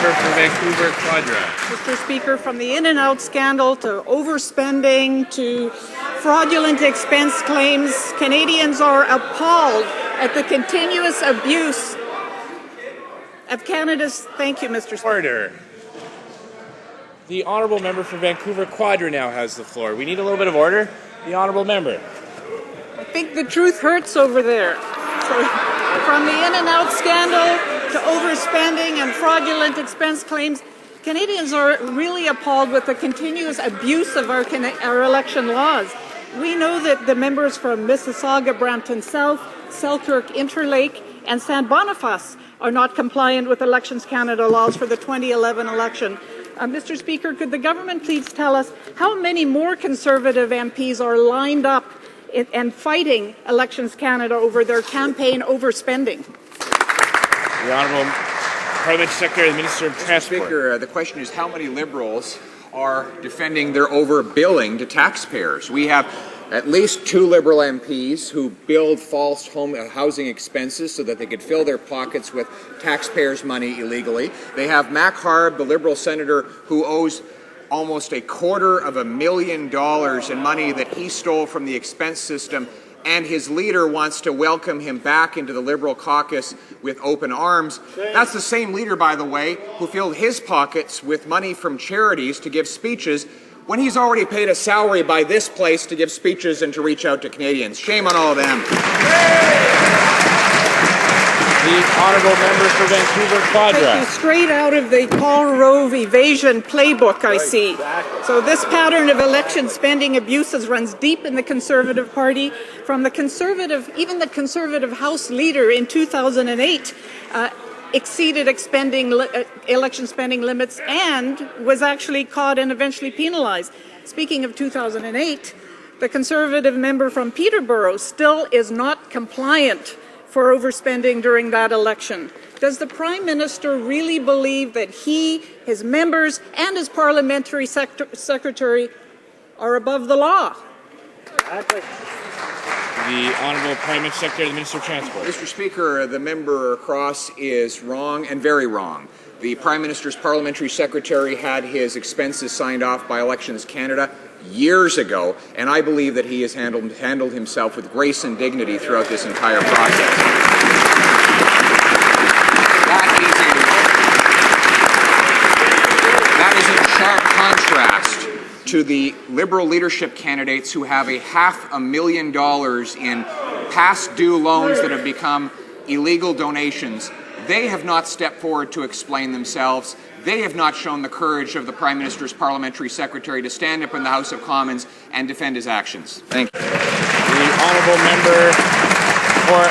member for Vancouver Quadra. Mr. Speaker, from the in-and-out scandal to overspending to fraudulent expense claims, Canadians are appalled at the continuous abuse of Canada's... Thank you, Mr. Speaker. Order. The honourable member for Vancouver Quadra now has the floor. We need a little bit of order. The honourable member. I think the truth hurts over there. So, from the in-and-out scandal to overspending and fraudulent expense claims, Canadians are really appalled with the continuous abuse of our election laws. We know that the members from Mississauga Brampton South, Selkirk-Interlake, and Saint Boniface are not compliant with Elections Canada laws for the 2011 election. Mr. Speaker, could the government please tell us how many more Conservative MPs are lined up and fighting Elections Canada over their campaign overspending? The Honourable Parliamentary Secretary, the Minister of Transport. Mr. Speaker, the question is how many Liberals are defending their overbilling to taxpayers? We have at least 2 Liberal MPs who billed false housing expenses so that they could fill their pockets with taxpayers' money illegally. They have Mac Harb, the Liberal senator, who owes almost $250,000 in money that he stole from the expense system, and his leader wants to welcome him back into the Liberal caucus with open arms. That's the same leader, by the way, who filled his pockets with money from charities to give speeches when he's already paid a salary by this place to give speeches and to reach out to Canadians. Shame on all of them. The honourable member for Vancouver Quadra. Thank you. Straight out of the Paul Rove evasion playbook, I see. So this pattern of election spending abuses runs deep in the Conservative Party. From the Conservative, even the Conservative House leader in 2008 exceeded election spending limits and was actually caught and eventually penalized. Speaking of 2008, the Conservative member from Peterborough still is not compliant for overspending during that election. Does the Prime Minister really believe that he, his members, and his parliamentary secretary are above the law? The Honourable Parliamentary Secretary, the Minister of Transport. Mr. Speaker, the member across is wrong and very wrong. The Prime Minister's parliamentary secretary had his expenses signed off by Elections Canada years ago, and I believe that he has handled himself with grace and dignity throughout this entire process. That is in sharp contrast to the Liberal leadership candidates who have $500,000 in past due loans that have become illegal donations. They have not stepped forward to explain themselves. They have not shown the courage of the Prime Minister's parliamentary secretary to stand up in the House of Commons and defend his actions. Thank you. The honourable member for